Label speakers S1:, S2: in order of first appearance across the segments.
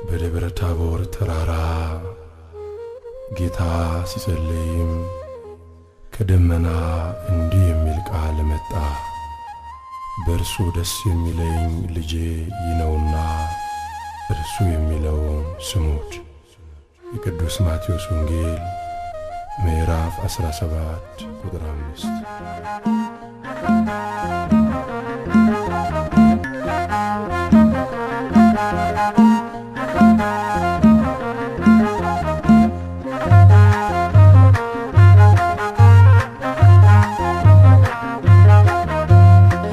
S1: በደብረ ታቦር ተራራ ጌታ ሲጸልይም ከደመና እንዲህ የሚል ቃል መጣ። በእርሱ ደስ የሚለኝ ልጄ ይህ ነውና እርሱ የሚለውን ስሙት። የቅዱስ ማቴዎስ ወንጌል ምዕራፍ 17 ቁጥር 5።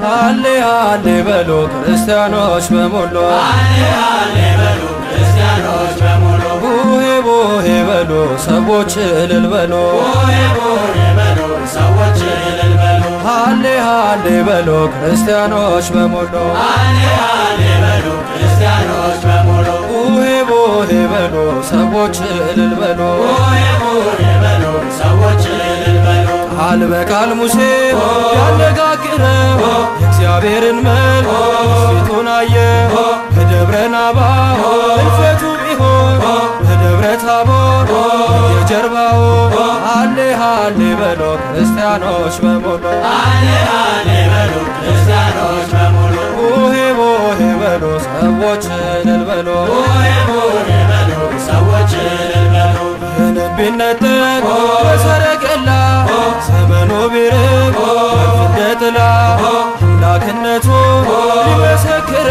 S2: ሃሌ ሃሌ በሉ ክርስቲያኖች በሙሉ፣
S3: ሃሌ ሃሌ በሉ ክርስቲያኖች በሙሉ፣
S2: ቡሄ ቡሄ በሉ ሰዎች እልል በሉ፣
S3: ቡሄ ቡሄ በሉ ሰዎች እልል በሉ፣
S2: ሃሌ ሃሌ በሉ ክርስቲያኖች በሙሉ፣
S3: ሃሌ ሃሌ በሉ ክርስቲያኖች በሙሉ፣
S2: ቡሄ ቡሄ በሉ ሰዎች እልል በሉ፣
S3: ቡሄ ቡሄ በሉ ሰዎች እልል በሉ።
S2: ቃል በቃል ሙሴ ያነጋግረው የእግዚአብሔርን መልክ ፊቱን አየ። በደብረ ናባ እልፈቱ ቢሆን በደብረ ታቦር የጀርባው ሃሌ ሃሌ በሉ ክርስቲያኖች በሙሉ፣
S3: ሃሌ ሃሌ በሉ ክርስቲያኖች በሙሉ፣
S2: ቡሄ ቡሄ በሉ ሰዎች እልል በሉ፣
S3: ቡሄ ቡሄ በሉ ሰዎች እልል በሉ።
S2: ቢነጠቅ በሰረገላ ዘመኑ ቢርቅ እንደ ጥላ አምላክነቱ ሊመሰክር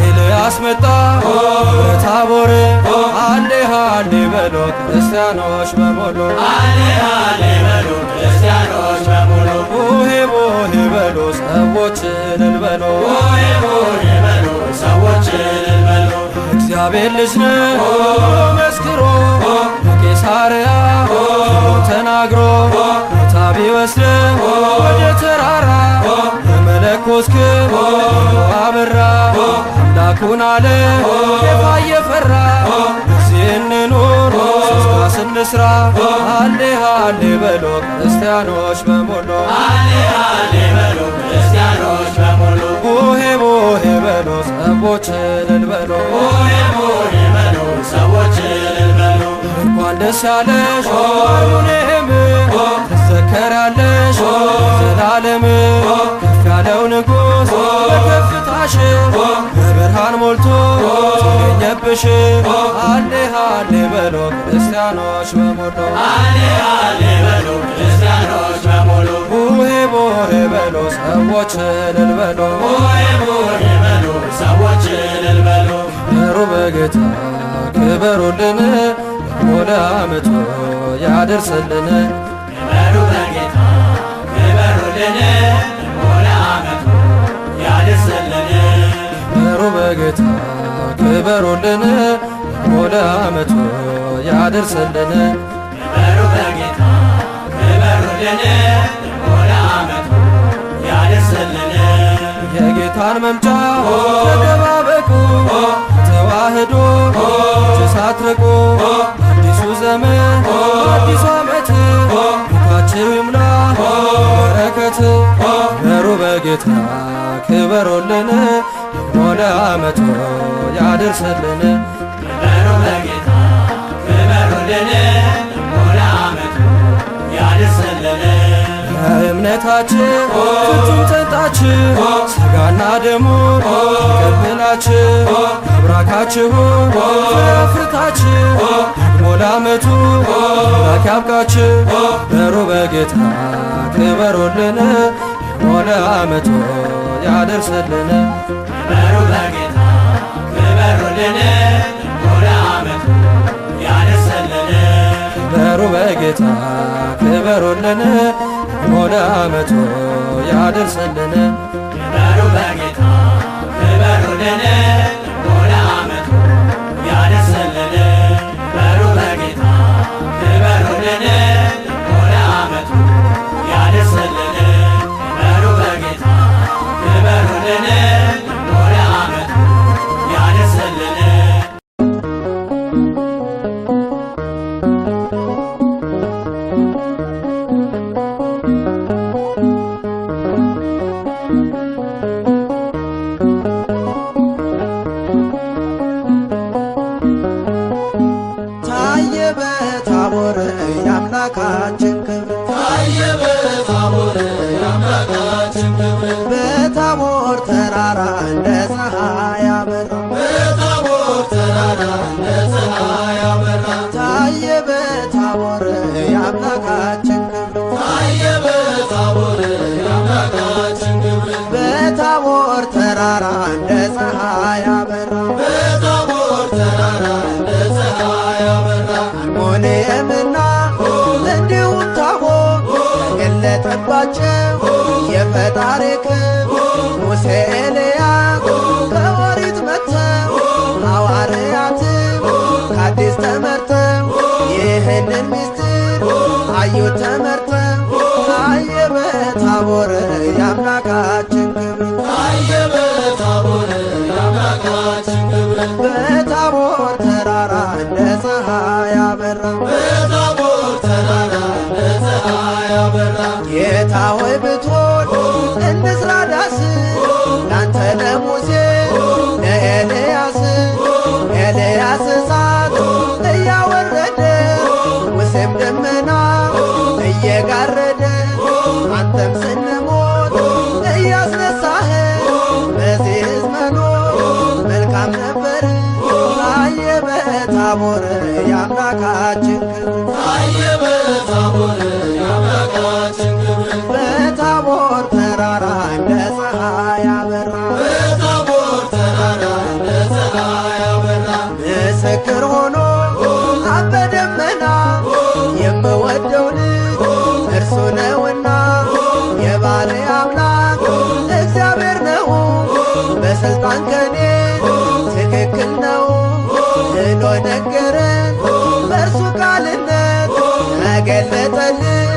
S2: ኤልያስ መጣ በታቦር። ሃሌ ሃሌ በሉ ክርስቲያኖች በሙሉ፣
S3: ሃሌ ሃሌ በሉ ክርስቲያኖች በሙሉ፣
S2: ቡሄ ቡሄ በሉ ሰዎች እልል በሉ፣
S3: ቡሄ ቡሄ በሉ ሰዎች እልል በሉ።
S2: እግዚአብሔር ልጅ ነው መስክሮ በቄሳርያ ተናግሮ ጌታ ቢወስደው ወደ ተራራ በመለኮት ክብር አበራ። አምላኩን አለ ጌታ እየፈራ እዚህ እንኑር ሥጋ ስንስራ። ሃሌ ሃሌ በሉ ክርስቲያኖች በሙሉ፣
S3: ሃሌ ሃሌ በሉ ክርስቲያኖች በሙሉ፣
S2: ቡሄ ቡሄ በሉ ሰዎች እልል በሉ፣
S3: ቡሄ ቡሄ በሉ ሰዎች እልል በሉ።
S2: እንኳን ደስ ያለሽ አሩኔም ትዘከራለሽ ዘላለም። ከፍ ያለው ንጉሥ በከፍታሽ በብርሃን ሞልቶ ተገኘብሽ። ሃሌ ሃሌ በሉ ክርስቲያኖች በሙሉ፣
S3: ሃሌ ሃሌ በሉ ክርስቲያኖች በሙሉ፣
S2: ቡሄ ቡሄ በሉ ሰዎች እልል በሉ፣
S3: ቡሄ ቡሄ በሉ ሰዎች እልል በሉ።
S2: ሩበ ጌታ ክበሩልን ወደ ዓመቱ ያደርስልን።
S3: ክበሩ በጌታ ክበሩልን ወደ ዓመቱ ያደርስልን።
S2: ክበሩ በጌታ ክበሩልን ወደ ዓመቱ ያደርስልን።
S3: ክበሩ በጌታ ክበሩልን ወደ ዓመቱ ያደርስልን።
S2: የጌታን መምጫ ተጠባበቁ ተዋህዶ ሳትርቁ። አዲሱ ዘመን አዲሱ ዓመት ቤታችሁ ይምላ በረከት። ክበሩ በጌታ ክበሩልን ወደ ዓመቱ ያደርስልን።
S3: ክበሩ በጌታ ክበሩልን ወደ ዓመቱ ያደርስልን።
S2: እምነታችሁ ፍጹም ጸንታችሁ ሥጋና ደሙ ተቀብላችሁ አብራካችሁ ፍሬ አፍርታችሁ ደግሞ ለዓመቱ አምላክ ያብቃችሁ። ክበሩ በጌታ ክበሩልን ወደ ዓመቱ ያደርስልን።
S3: ክበሩ በጌታ ክበሩልን ወደ ዓመቱ ያደርስልን።
S2: ክበሩ በጌታ ክበሩልን ወደ ዓመቱ ያደርስልን።
S3: ክበሩ በጌታ ክበሩልን ወደ ዓመቱ ያደርስልን። ክበሩ በጌታ ክበሩልን ወደ ዓመቱ ያደርስልን። ክበሩ በጌታ ክበሩልን ወደ ዓመቱ ያደርስልን።
S4: ፀሐይ አበራ
S3: በታቦር ተራራ እንደ ፀሐይ አበራ
S4: አርሞንኤምና እንዲሁም ታቦር ተገለጠባቸው የፈጣሪ ክብር ሙሴ ኤልያስ ከኦሪት መጥተው ሐዋርያትም ከአዲስ ተመርተው ይህንን ምስጢር አዩት ተመርተው ታየ በታቦር የአምላካችን ክብር
S3: ታየ በታቦር የአምላካችን ክብር
S4: በታቦር ተራራ እንደ ፀሐይ አበራ
S3: በታቦር ተራራ እንደ ፀሐይ አበራ
S4: ጌታ ሆይ ብትወድ እንስራ ዳስ ላንተ ለሙሴ ለኤልያስ ኤልያስ እሳት እያወረደ ሙሴም ደመና እየጋረደ አንተም ስንሞት እያስነሳህ በዚህ መኖር መልካም ነበር ታየ በታቦር የአምላካችን ክብር
S3: ታየ በታቦር የአምላካችን ክብር
S4: በታቦር ተራራ እንደ ፀሐይ አበራ
S3: በታቦር ተራራ እንደ ፀሐይ አበራ
S4: ምስክር ሆኖ አብ በደመና የምወደው ልጅ እርሱ ነውና የባሕርይ አምላክ እግዚአብሔር ነው በሥልጣን ከኔ ትክክል ነው ብሎ ነገረን በእርሱ ቃልነት ተገለጠልን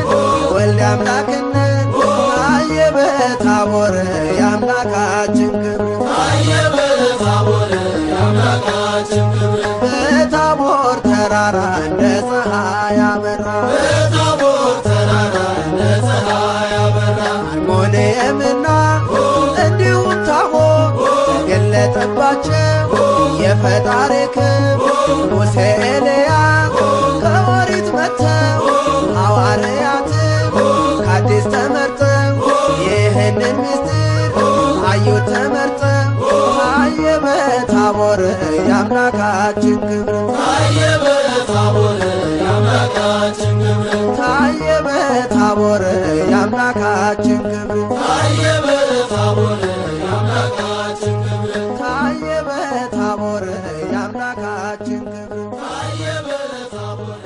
S4: ወልድ አምላክነት ታየ በታቦር የአምላካችን ክብር
S3: ታየ በታቦር የአምላካችን ክብር
S4: በታቦር ተራራ እንደ ፀሐይ አበራ
S3: በታቦር ተራራ እንደ ፀሐይ አበራ
S4: አርሞንኤምና እንዲሁም ታቦር ተገለጠባቸው የፈጣሪ ክብር ሙሴ ኤልያስ ከኦሪት መጥተው ሐዋርያትም ከአዲስ ተመርተው ይህንን ምስጢር አዩት ተመርተው ታየ በታቦር የአምላካችን ክብር
S3: ታየ በታቦር የአምላካችን ክብር
S4: ታየ በታቦር የአምላካችን ክብር
S3: ታየ በታቦር የአምላካችን ክብር
S4: ታየ በታቦር የአምላካችን ክብር
S3: ታየ በታቦር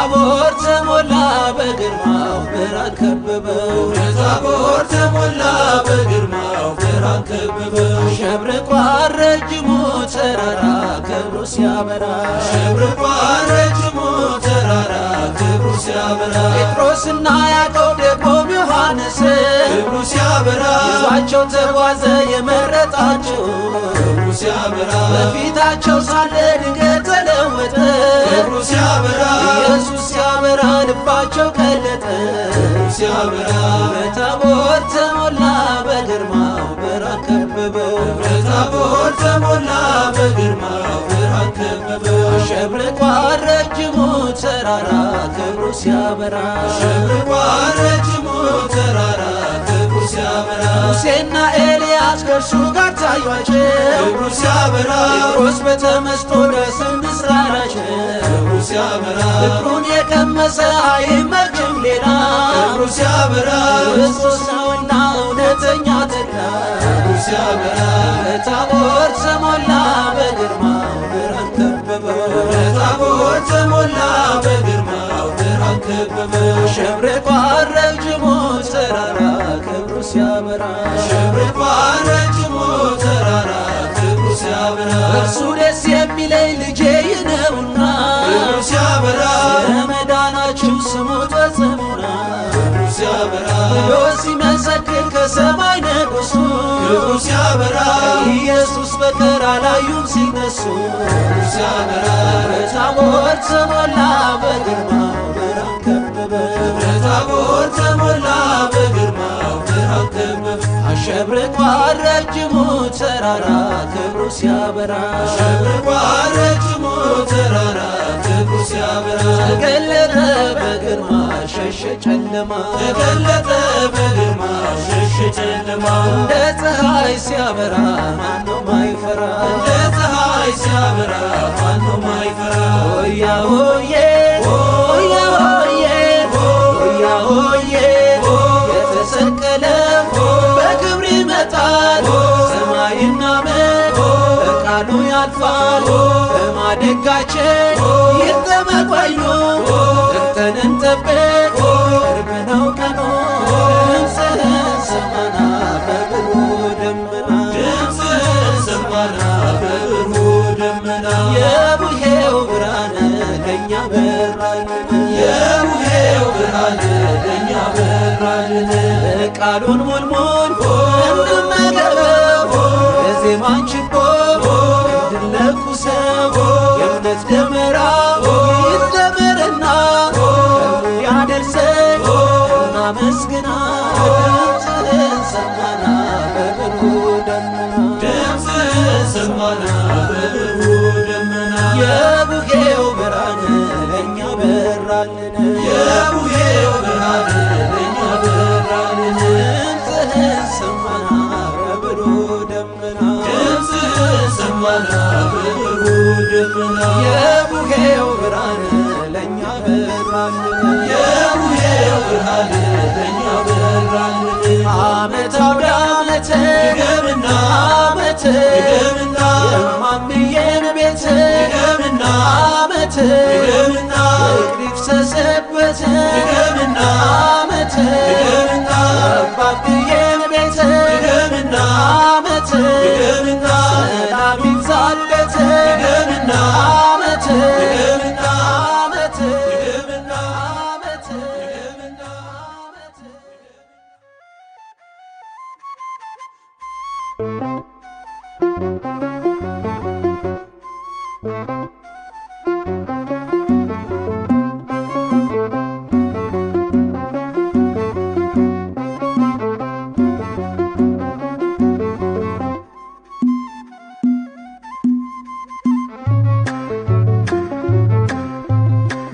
S2: ታቦር ተሞላ በግርማው ብርሃን ከበበው
S3: ታቦር ተሞላ በግርማው ብርሃን ከበበው
S2: አሸብርቋል ረጅሙ ተራራ ክብሩ ሲያበራ
S3: አሸብርቋል ረጅሙ ተራራ ክብሩ ሲያበራ
S2: ጴጥሮስና ያዕቆብ ደግሞም ዮሐንስ
S3: ክብሩ ሲያበራ
S2: ይዟቸው ተጓዘ የመረጣቸው
S3: ክብሩ ሲያበራ
S2: በፊታቸው ሳለ ድንገት ተለወጠ
S3: ክብሩ ሲያበራ
S2: ኢየሱስ ሲያበራ ልባቸው ቀለጠ
S3: ክብሩ ሲያበራ
S2: ታቦር ተሞላ በግርማው ብርሃን ከበበው
S3: ታቦር ተሞላ በግርማው ብርሃን ከበበው
S2: አሸብርቋል ረጅሙ ተራራ ክብሩ ሲያበራ
S3: አሸብርቋል ረጅሙ ተራራ ክብሩ ሲያበራ
S2: ሙሴና ኤልያስ ከእርሱ ጋር ታዩአቸው
S3: ክብሩ ሲያበራ
S2: ጴጥሮስ በተመስጦ ደስ እንስራ አላቸው
S3: ክብሩ ሲያበራ
S2: ፍቅሩን የቀመሰ አይመችም ሌላ
S3: ክብሩ ሲያበራ
S2: ክርስቶስ ነውና እውነተኛ ተድላ
S3: ክብሩ ሲያበራ
S2: ታቦር ተሞላ በግርማው ብርሃን ከበበው
S3: ታቦር ተሞላ በግርማው ብርሃን ከበበው
S2: አሸብርቋል ረጅሙ ተራራ ክብሩ ሲያበራ
S3: አሸብርቋል ረጅሙ ተራራ ክብሩ ሲያበራ
S2: እርሱ ደስ የሚለኝ ልጄ ይህ ነውና
S3: ክብሩ ሲያበራ
S2: ለመዳናችሁ ስሙት ፈጽሙና
S3: ክብሩ ሲያበራ
S2: ብሎ ሲመሰክር ከሰማይ ንጉሡ
S3: ክብሩ ሲያበራ
S2: ኢየሱስ በቀር አላዩም ሲነሱ
S3: ክብሩ ሲያበራ
S2: ታቦር ተሞላ በግርማው ብርሃን ከበበው
S3: ታቦር ተሞላ በግርማው ብርሃን ከበበው
S2: አሸብርቋል ረጅሙ ተራራ ክብሩ ሲያበራ
S3: አሸብርቋል ረጅሙ ተራራ ክብሩ ሲያበራ
S2: ተገለጠ በግርማ ሸሸ ጨለማ
S3: ተገለጠ በግርማ ሸሸ ጨለማ
S2: እንደ ፀሐይ ሲያበራ ማነው ማይፈራ
S3: እንደ ፀሐይ ሲያበራ ማነው ማይፈራ
S2: ሆያ ሆዬ ሆያ ሆዬ ሆያ ሆዬ የተሰቀለው በክብር ይመጣል ሰማይና ምድር በቃሉ ያልፋል በማደጋችን ይጠመቋዩ ጠርተን እንጠብቅ ቅርብ ነው ቀኑ ድምፅህን ሰማና በብሩህ ደመና
S3: ድምፅህን ሰማና በብሩህ ደመና
S2: የቡሄው ብርሃን ለእኛ በራልን
S3: የቡሄው ብርሃን ለእኛ በራልን
S2: ቃሉን ሙልሙል እንድንመገበው በዜማን ችቦ እንድንለኩሰው የእምነት ደመራ ይደመርና ያደርሰን እናመስግና ድምፅህን ሰማና በብሩህ ደመና
S3: ድምፅህን ሰማና በብሩህ ደመና
S2: የቡሄው ብርሃን ለእኛ በራልን
S3: የቡሄው ብርሃን ለእኛ በራልን
S2: ድምፅህን ሰማና በብሩህ ደመና
S3: ድምፅህን ሰማና በብሩህ ደመና
S2: የቡሄው ብርሃን ለእኛ በራልን
S3: የቡሄው ብርሃን ለእኛ በራልን
S2: ዓመት አውደ ዓመት
S3: ድገምና
S2: ዓመት
S3: ድገምና
S2: የማምዬን ቤት
S3: ድገምና
S2: ዓመት
S3: ድገምና
S2: ፍቅር ይፍሰስበት
S3: ድገምና
S2: ዓመት
S3: ድገምና
S2: አባብዬን ቤት
S3: ድገምና
S2: ዓመት
S3: ድገምና
S2: ሰላም ይብዛለት
S3: ድገምና
S2: ዓመት
S3: ድገምና
S2: ዓመት
S3: ድገምና
S2: ዓመት
S3: ድገምና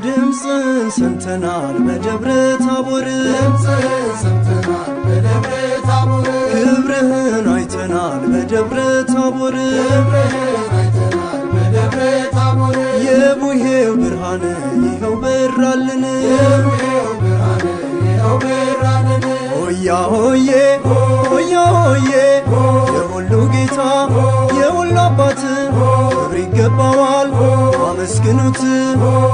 S5: ድምፅህን ሰምተናል በደብረ ታቦር ክብርህን አይተናል በደብረ ታቦር የቡሄው ብርሃን ይኸው በራልን ሆያ ሆዬ ሆያ ሆዬ የሁሉ ጌታ የሁሉ አባት ክብር ይገባዋል አመስግኑት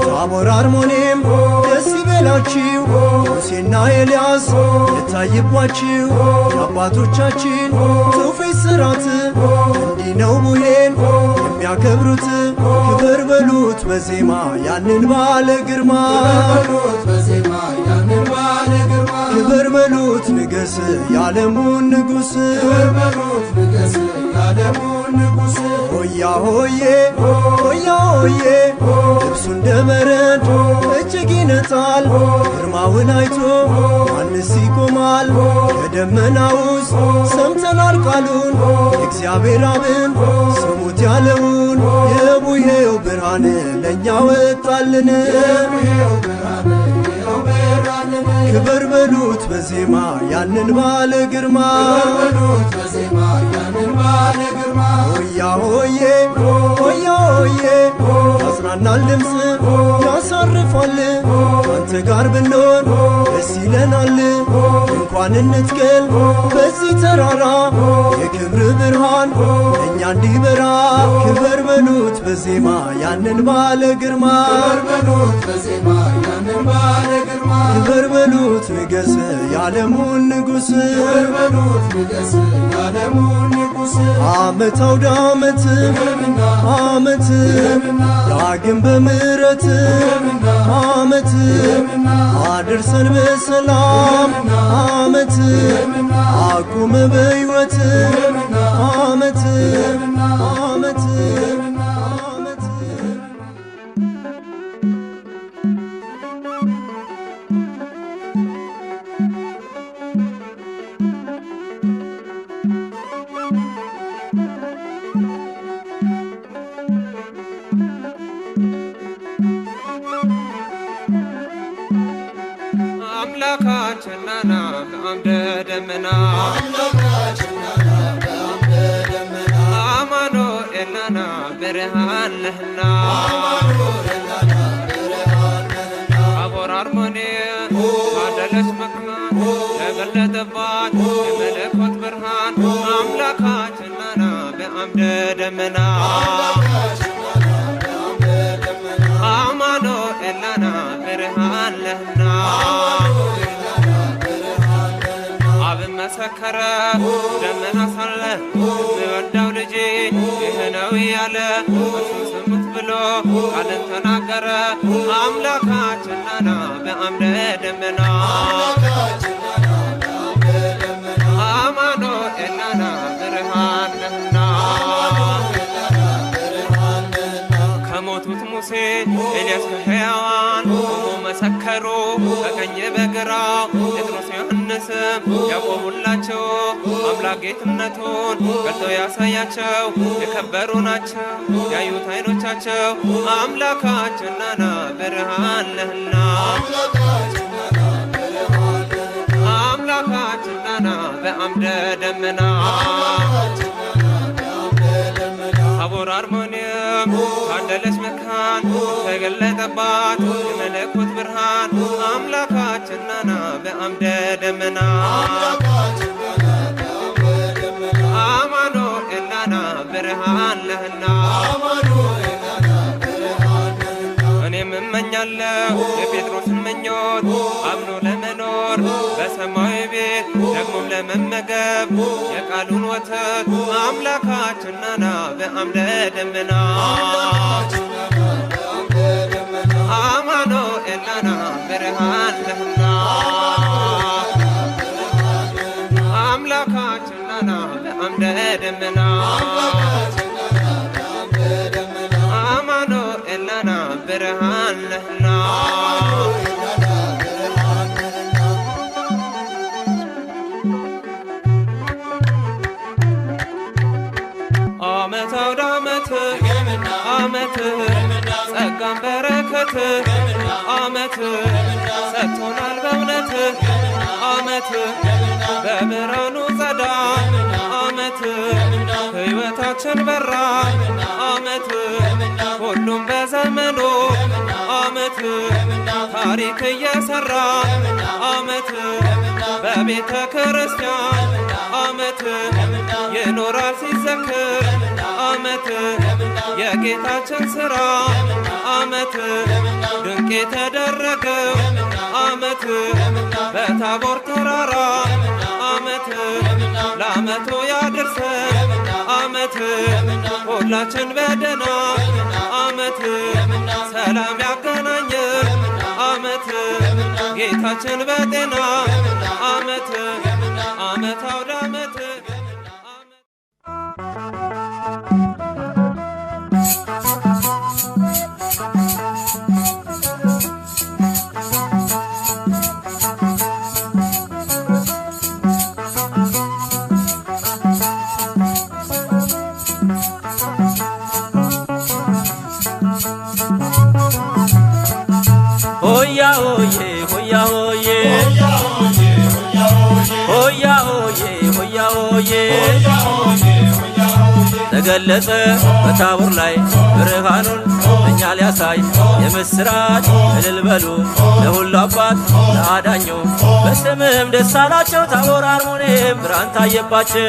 S5: ታቦር አርሞኔም ደስ ይበላችሁ ሙሴና ኤልያስ የታይባችሁ የአባቶቻችን ትውፊት ሥርዓት እንዲህ ነው ቡሄን የሚያከብሩት ክብር በሉት በዜማ ያንን ባለ ግርማ ክብር በሉት ንገስ የዓለሙን ንጉሥ ሆያ ሆዬ ሆያ ሆዬ ልብሱ እንደ በረድ እጅግ ይነጣል ግርማውን አይቶ ማንስ ይቆማል ከደመና ውስጥ ሰምተናል ቃሉን የእግዚአብሔር አብን ስሙት ያለውን የቡሄው ብርሃን ለእኛ ወጣልን ክብር በሉት በዜማ ያንን ባለ ግርማ ሆያ ሆዬ ሆያ ሆዬ ያጽናናል ድምፅ ያሳርፋል አንተ ጋር ብንሆን ደስ ይለናል እንኳን እንትከል በዚህ ተራራ የክብር ብርሃን እኛ እንዲበራ ክብር በሉት በዜማ ያንን ባለ ግርማ ክብር በሉት ንገስ የዓለሙን ንጉሥ ዓመት አውደ ዓመት ዓመት ዳግም በምሕረት ዓመት አድርሰን በሰላም ዓመት አቁመ በሕይወት ዓመት ዓመት
S2: አምላካችንና በአምደ ደመና አማኑኤልና ብርሃን ነህና ታቦር አርሞኔም ባደለች መካን ተገለጠባት የመለኮት ብርሃን አምላካችንና በአምደ ደመና አማኑኤልና ብርሃን ነህና አብን መሰከረ ደመና ሳለ የምወደው ልጄ ይህ ነው እያለ እርሱን ስሙት ብሎ ቃልን ተናገረ አምላካችንና በአምደ ደመና አማኑኤልና ብርሃን ነህና ከሞቱት ሙሴ ኤልያስ ከሕያዋን ቆሞ መሰከሩ በቀኝ በግራው ጴጥሮስ ዮሐንስም ያቆሙላቸው አምላክ ጌትነቱን ገልጦ ያሳያቸው የከበሩ ናቸው ያዩት ዓይኖቻቸው አምላካችንና ብርሃን ነህና አምላካችንና በአምደ ደመና ታቦር አርሞኔም ታደለች መካን ተገለጠባት የመለኮት ብርሃን አምላካችንና በአምደ ደመና አማኑኤልና ብርሃን ነህና እኔም እመኛለሁ የጴጥሮስን ምኞት አምኖ ለመኖር በሰማያዊ ቤት ደግሞም ለመመገብ የቃሉን ወተት አምላካችንና በአምደ ደመና አማኑኤልና ብርሃን ነህና አምላካችንና በአምደ ደመና አማኑኤልና ብርሃን ነህና ዓመት አውደ ዓመት ዓመት ጸጋን በረከት ዓመት ሰጥቶናል በእውነት ዓመት በብርሃኑ ጸዳ ዓመት ሕይወታችን በራ ዓመት ሁሉም በዘመኑ ዓመት ታሪክ እየሠራ ዓመት በቤተ ክርስቲያን ዓመት ይኖራል ሲዘክር ዓመት የጌታችን ሥራ ዓመት ድንቅ የተደረገው ዓመት በታቦር ተራራ ዓመት ለዓመቱ ያድርሰን ዓመት ሁላችን በደና ዓመት ሰላም ያገናኘን ዓመት ጌታችን በጤና ዓመት ዓመት አውደ ዓመት
S3: ሆያ ሆዬ ሆያ ሆዬ ሆያ ሆዬ ሆያ ሆዬ ተገለጸ በታቦር ላይ ብርሃኑን እኛ ሊያሳይ የምስራች እልል በሉ ለሁሉ አባት ለአዳኙ በስምህም ደስ አላቸው ታቦር አርሞኔም ብርሃን ታየባቸው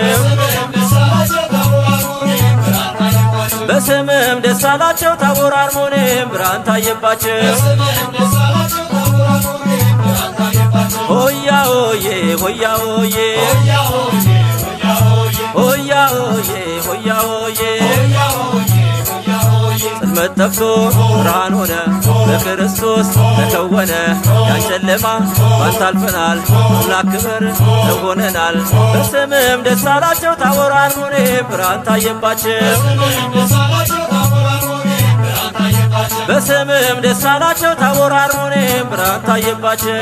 S3: በስምህም ደስ አላቸው ታቦር አርሞኔም ብርሃን ታየባቸው ሆያ ሆዬ ሆያ ሆዬ ሆያ ሆዬ ሆያ ሆዬ ጽልመት ጠፍቶ ብርሃን ሆነ በክርስቶስ ተከወነ ያን ጨለማ ባንተ አልፈናል አምላክ ክብር ሆነናል በስምህም ደስ አላቸው ታቦር አርሞኔም ብርሃን ታየባቸው በስምህም ደስ አላቸው ታቦር አርሞኔም ብርሃን ታየባቸው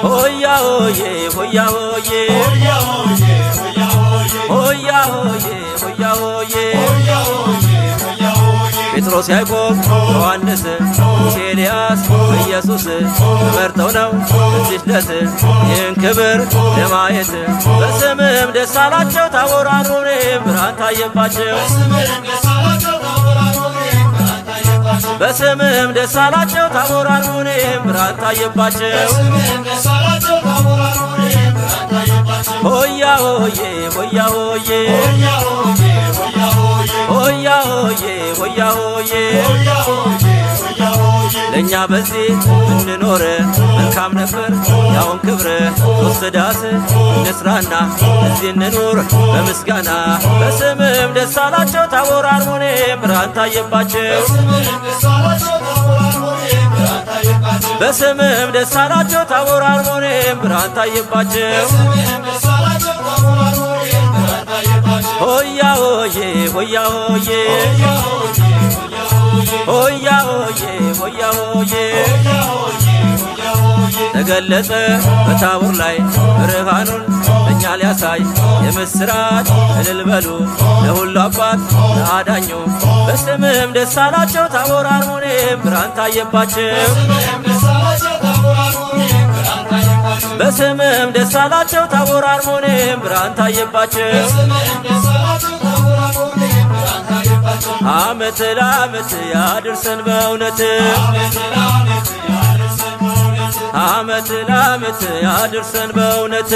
S3: ሆያ ሆዬ ሆያ ሆዬ ሆያ ሆዬ ሆያ ሆዬ ጴጥሮስ ያዕቆብ ዮሐንስ ሙሴ ኤልያስ ኢየሱስ ተመርጠው ነው እዚህ ድረስ ይህን ክብር ለማየት በስምህም ደስ አላቸው ታቦር አርሞኔም ብርሃን ታየባቸው በስምህም ደስ አላቸው ታቦር አርሞኔም ብርሃን ታየባቸው ሆያ ሆዬ ሆያ ሆዬ ሆያ ሆዬ ሆያ ሆዬ ለእኛ በዚህ እንኖር መልካም ነበር ያውን ክብር ሶስት ዳስ እንስራና እዚህ እንኑር በምስጋና በስምህም ደስ አላቸው ታቦር አርሞኔም ብርሃን ታየባቸው በስምህም ደስ አላቸው ታቦር አርሞኔም ብርሃን ታየባቸው ሆያ ሆዬ ሆያ ሆዬ ሆያ ሆዬ ሆያ ሆዬ ተገለጸ በታቦር ላይ ብርሃኑን እኛ ሊያሳይ የምስራች እልል በሉ ለሁሉ አባት ለአዳኙ በስምህም ደስ አላቸው ታቦር አርሞኔም ብርሃን ታየባቸው በስምህም ደስ አላቸው ታቦር አርሞኔም ብርሃን ታየባቸው ዓመት ለዓመት ያድርሰን በእውነት ዓመት ለዓመት ያድርሰን በእውነት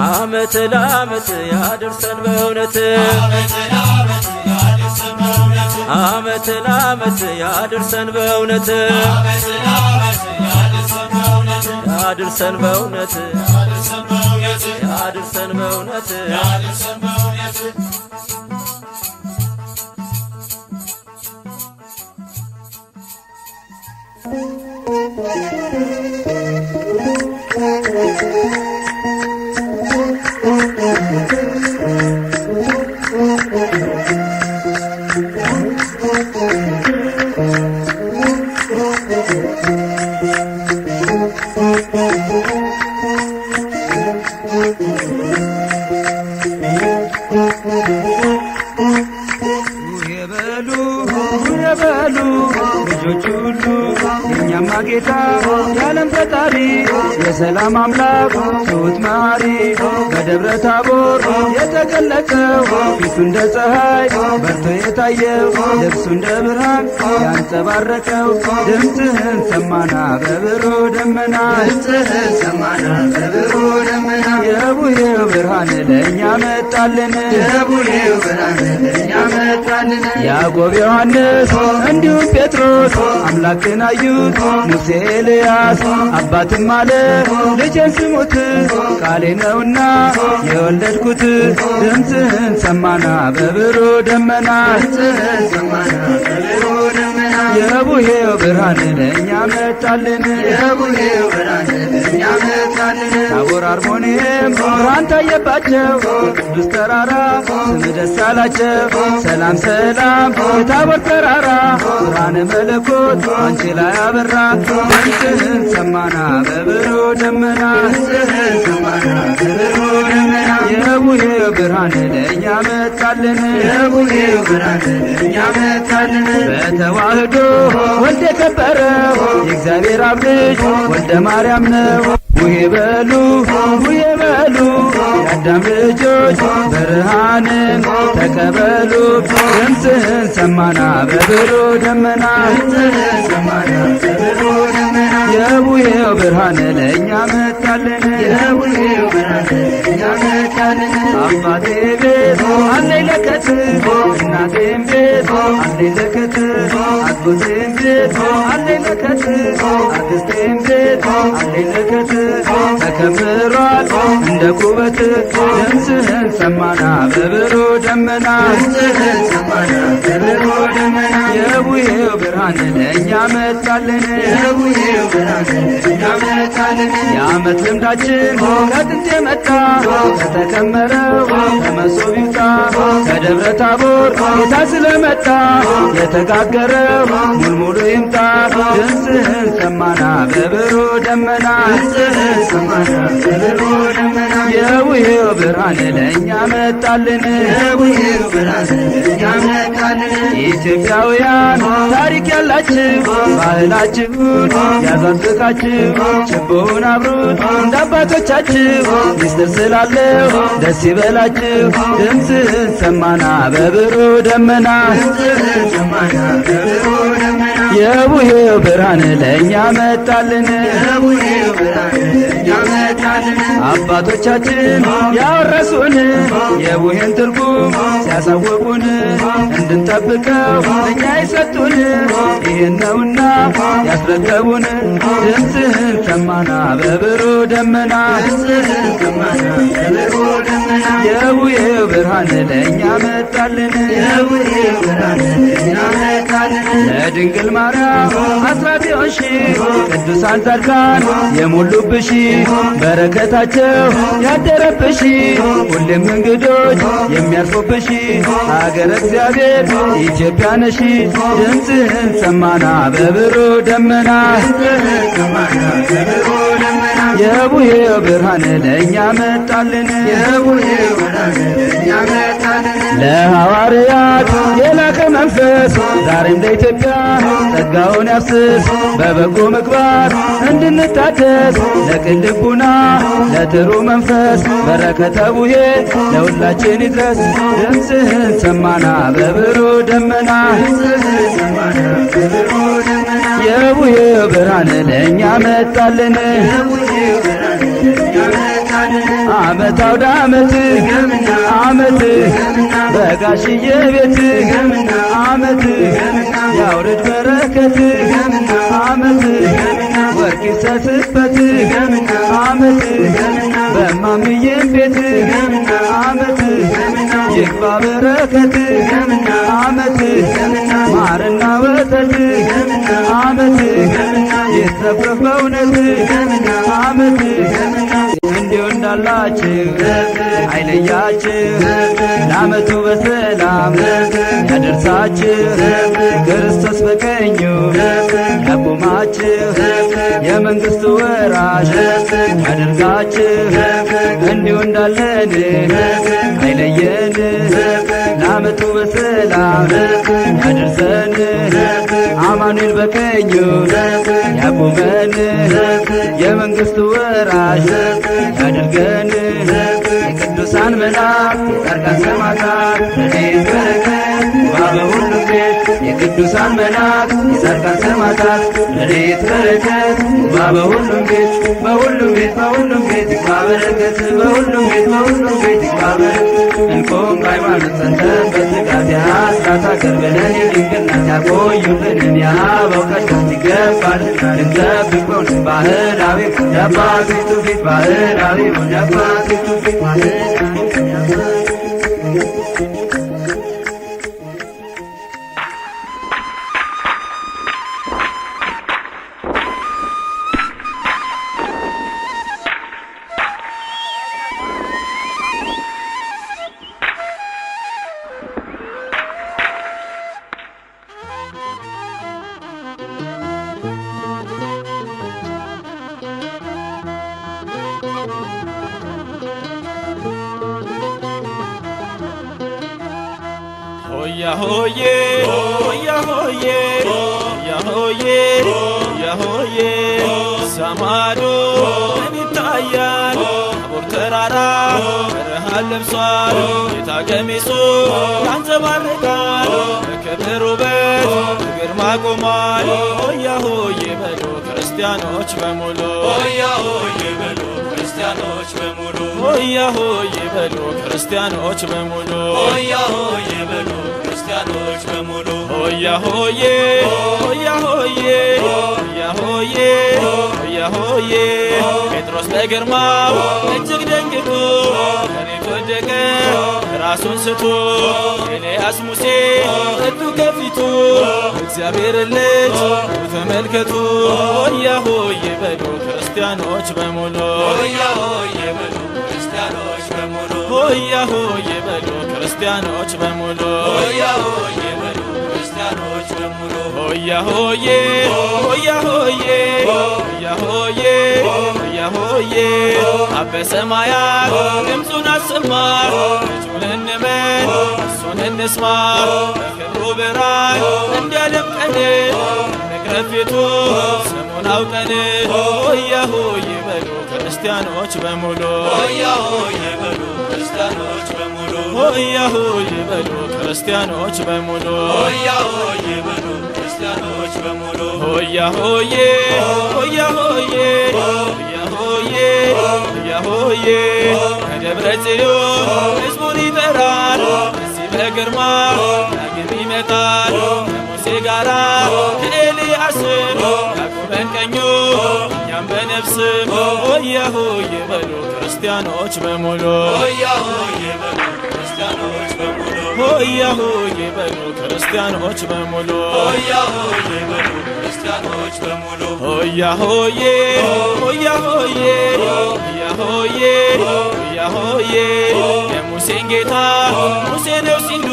S3: ዓመት ለዓመት ያድርሰን በእውነት ዓመት ለዓመት ያድርሰን በእውነት ያድርሰን በእውነት ያድርሰን በእውነት
S6: የበሉ ልጆች ሁሉ የእኛማ ጌታ የዓለም ፈጣሪ የሰላም አምላክ ትሑት መሐሪ በደብረ ታቦር የተገለጠው ፊቱ እንደ ፀሐይ በርቶ የታየው ልብሱ እንደ ብርሃን ያንጸባረቀው ድምፅህን ሰማና በብሩ ደመና የቡሄው ብርሃን ለእኛ መጣልን ያዕቆብ ዮሐንስ እንዲሁም ጴጥሮስ አምላክን አዩት ሙሴ ኤልያስ አባትም አለ ልጄን ስሙት ቃሌ ነውና የወለድኩት ድምፅህን ሰማና በብሩ ደመና የቡሄው ብርሃን ለእኛ መጣልን ታቦር አርሞንኤም ብርሃን ታየባቸው ቅዱስ ተራራ ስም ደስ አላቸው ሰላም ሰላም የታቦር ተራራ ብርሃነ መለኮት አንቺ ላይ አበራ ድምፅህን ሰማና በብሩ ደመና የቡሄው ብርሃን ለእኛ መጣልን በተዋህዶ ወልደ ከበረው የእግዚአብሔር አብ ልጅ ወልደ ማርያም ነው ቡሄ በሉ ቡሄ በሉ የአዳም ልጆች ብርሃንን ተቀበሉ ድምፅህን ሰማና በብሩ ደመና የቡሄው ብርሃን ለእኛ መጣልን አባቴ ቤት አለኝ ለከት እናቴም ቤት አለኝ ለከት አጎቴም ቤት አለኝ ለከት አክስቴም ቤት አለኝ ለከት ተከምሯል እንደ ኩበት ድምፅህን ሰማና በብሩ ደመና የቡሄው ብርሃን ለእኛ መጣልን የዓመት ልምዳችን ከጥንት የመጣ ከተከመረው ከመሶብ ይውጣ ከደብረ ታቦር ጌታ ስለመጣ የተጋገረው ሙልሙሉ ይምጣ ድምፅህን ሰማና በብሩ ደመና የቡሄው ብርሃን ለእኛ መጣልን ኢትዮጵያውያን ታሪክ ያላችሁ ባህላችሁን ያዛዝቃችሁ ችቦውን አብሩት እንደ አባቶቻችሁ ሚስጥር ስላለው ደስ ይበላችሁ ድምፅህን ሰማና በብሩ ደመና የቡሄው ብርሃን ለእኛ መጣልን አባቶቻችን ያወረሱን የቡሄን ትርጉም ሲያሳወቁን እንድንጠብቀው እኛ ይሰጡን ይህን ነውና ያስረከቡን ድምፅህን ሰማና በብሩ ደመና የቡሄው ብርሃን ለእኛ መጣልን ለድንግል ማርያም አስራት የሆንሽ ቅዱሳን ጻድቃን የሞሉብሽ በረከታቸው ያደረብሽ ሁሌም እንግዶች የሚያርፉብሽ ሀገረ እግዚአብሔር ኢትዮጵያ ነሽ ድምፅህን ሰማና በብሩ ደመና የቡሄው ብርሃን ለእኛ መጣልን ለሐዋርያት የላከ መንፈስ ዛሬም ለኢትዮጵያ ጸጋውን ያፍስስ በበጎ ምግባር እንድንታደስ ለቅን ልቡና ለጥሩ መንፈስ በረከተ ቡሄ ለሁላችን ይድረስ ድምፅህን ሰማና በብሩ ደመና የቡሄው ብርሃን ለእኛ መጣልን ዓመት አውደ ዓመት ዓመት በጋሽዬ ቤት ዓመት ያውርድ በረከት ዓመት ወርቅ ይሰስበት ዓመት በማምዬም ቤት ዓመት ይግባ በረከት ዓመት ማርና ወተት ዓመት ይትረፍረፍ በእውነት ዓመት እንዲሁ እንዳላችሁ አይለያችሁ ለዓመቱ በሰላም ያደርሳችሁ ክርስቶስ በቀኙ ያቁማችሁ የመንግሥቱ ወራሽ ያደርጋችሁ እንዲሁ እንዳለን አይለየን ለዓመቱ በሰላም ያደርሰን አማኑኤል በቀኙ ያቁመን የመንግሥቱ ወራሽ ያድርገን የቅዱሳን መላእክት የጻድቃን ሰማዕታት ረድኤት በረከት ይግባ በሁሉም ቤት የቅዱሳን መላእክት የጻድቃን ሰማዕታት ረድኤት በረከት ይግባ በሁሉም ቤት በሁሉም ቤት በሁሉም ቤት ይግባ በረከት በሁሉም ቤት በሁሉም ቤት ይግባ በረከት እንቆም በሃይማኖት ጸንተን በትጋት የአስራት አገር ብለን የድንግልናት ያቆዩልን የአበው ቀደምት ይገባልና ልንጠብቀው ባህላዊ የአባቶች ትውፊት ባህላዊ የአባቶች ትውፊት ባህላዊ
S3: ሆያ ሆዬ ሆያ ሆዬ ሆያ ሆዬ ሆያ ሆዬ ሰማዶ ምን ይታያል ታቦር ተራራ በረሃን ለብሷል ጌታ ቀሚሱ ያንጸባርቃል በክብር ውበት በግርማ ቆሟል ሆያ ሆዬ በሉ ክርስቲያኖች በሙሉ ሆያ ሆዬ በሉ ክርስቲያኖች በሙሉ ሆያ ሆዬ በሉ ክርስቲያኖች በሙሉ ሆያ ሆዬ በሉ ክርስቲያኖች በሙሉ ሆያ ሆዬ ሆያ ሆዬ ሆያ ሆዬ ሆያ ሆዬ ጴጥሮስ በግርማው እጅግ ደንግጦ መሬት ወደቀ ራሱን ስቶ ኤልያስ ሙሴ እጁ ከፊቱ እግዚአብሔር ልጅ ተመልከቱ ሆያ ሆዬ በሉ ክርስቲያኖች በሙሉ ሆያ ሆዬ በሉ ክርስቲያኖች በሙሉ ሆያ ሆዬ በሉ ክርስቲያኖች በሙሉ ሆያ ሆዬ በሉ ክርስቲያኖች በሙሉ ሆያ ሆዬ ሆያ ሆዬ ሆያ ሆዬ ሆያ ሆዬ አበ ሰማያት ድምፁን አሰማ ልጁን እንመን እሱን እንስማ በክብሩ ብርሃን እንዲያደምቀን እንቅረብ ፊቱ ስሙን አውቀን ሆያ ሆዬ በሉ ክርስቲያኖች በሙሉ ሆያ ሆዬ በሉ ክርስቲያኖች በሙሉ ሆያ ሆዬ በሉ ክርስቲያኖች በሙሉ ሆያ ሆዬ በሉ ክርስቲያኖች በሙሉ ሆያ ሆዬ ሆያ ሆዬ ሆያ ሆዬ ሆያ ሆዬ ከደብረ ጽዮን ሕዝቡን ይጠራል እዚህ በግርማ ዳግም ይመጣል ከሙሴ ጋራ ከኤልያስም ያዕቆብን ቀኙ እኛም በነፍስም ሆያ ሆዬ በሉ ክርስቲያኖች በሙሉ ሆያ ሆዬ በሉ ክርስቲያኖች በሙሉ ሆያ ሆዬ በሉ ክርስቲያኖች በሙሉ ሆያ ሆዬ በሉ ክርስቲያኖች በሙሉ ሆያ ሆዬ ሆያ ሆዬ ሆያ ሆዬ ሆያ ሆዬ የሙሴን ጌታ ሙሴ ነው ሲሉ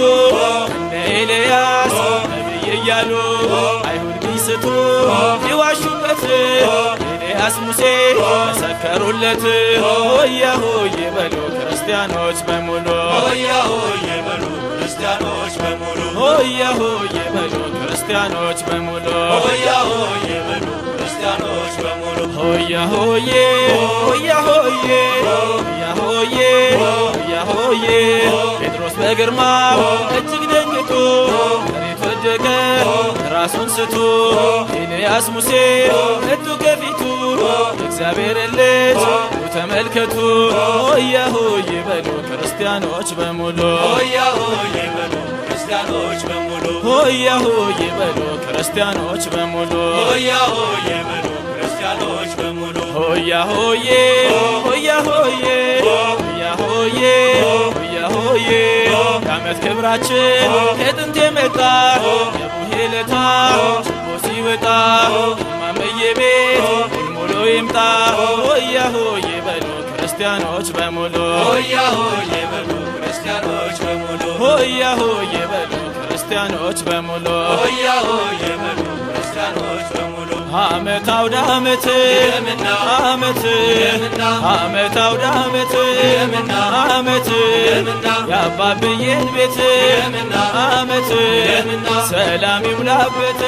S3: እንደ ኤልያስ ነቢይ እያሉ አይሁድ ቢስቱ ይዋሹበት ኤልያስ ሙሴ መሰከሩለት ሆያ ሆዬ በሉ ክርስቲያኖች በሙሉ ሆያ ሆዬ በሉ ክርስቲያኖች በሙሉ ሆያ ሆዬ በሉ ክርስቲያኖች በሙሉ ሆያ ሆዬ በሉ ክርስቲያኖች በሙሉ ሆያ ሆዬ ሆያ ሆዬ ሆያ ሆዬ ሆያ ሆዬ ጴጥሮስ በግርማው እጅግ ደንግጦ መሬት ወደቀ ራሱን ስቶ ኤልያስ ሙሴ መጡ ከፊቱ እግዚአብሔር ልጅ ተመልከቱ ሆያ ሆዬ በሉ ክርስቲያኖች በሙሉ ሆያ ሆዬ በሉ ክርስቲያኖች በሙሉ ሆያ ሆዬ በሉ ክርስቲያኖች በሙሉ ሆያ ሆዬ በሉ ክርስቲያኖች በሙሉ ሆያ ሆዬ ሆያ ሆዬ ሆያ ሆዬ ሆያ ሆዬ የዓመት ክብራችን ከጥንት የመጣ የቡሄ ለታ ችቦ ሲወጣ እማምዬ ቤት ሙሉ ይምጣ ሆያ ሆዬ በሉ ክርስቲያኖች በሙሉ ሆያ ሆዬ በሉ ክርስቲያኖች በሙሉ ሆያ ሆዬ በሉ ክርስቲያኖች በሙሉ ሆያ ሆዬ በሉ ክርስቲያኖች በሙሉ ዓመት አውደ ዓመት ዓመት ዓመት አውደ ዓመት ዓመት የአባብዬን ቤት ዓመት ሰላም ይሙላበት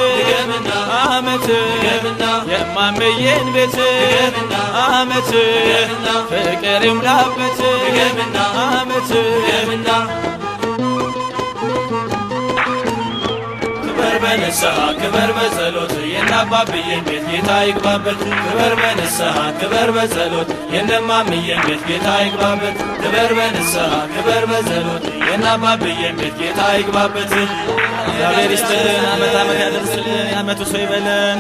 S3: ዓመት የማመዬን ቤት ዓመት ፍቅር ይሙላበት
S7: በንስሐ ክበር በጸሎት የናባብዬን ቤት ጌታ ይግባበት ክበር በንስሐ ክበር በጸሎት የነማምዬን ቤት ጌታ ይግባበት ክበር በንስሐ ክበር በጸሎት የናባብዬን ቤት ጌታ ይግባበት። እግዚአብሔር ይስጥልን፣ ዓመት ዓመት ያደርስልን፣ የዓመቱ ሰው ይበለን።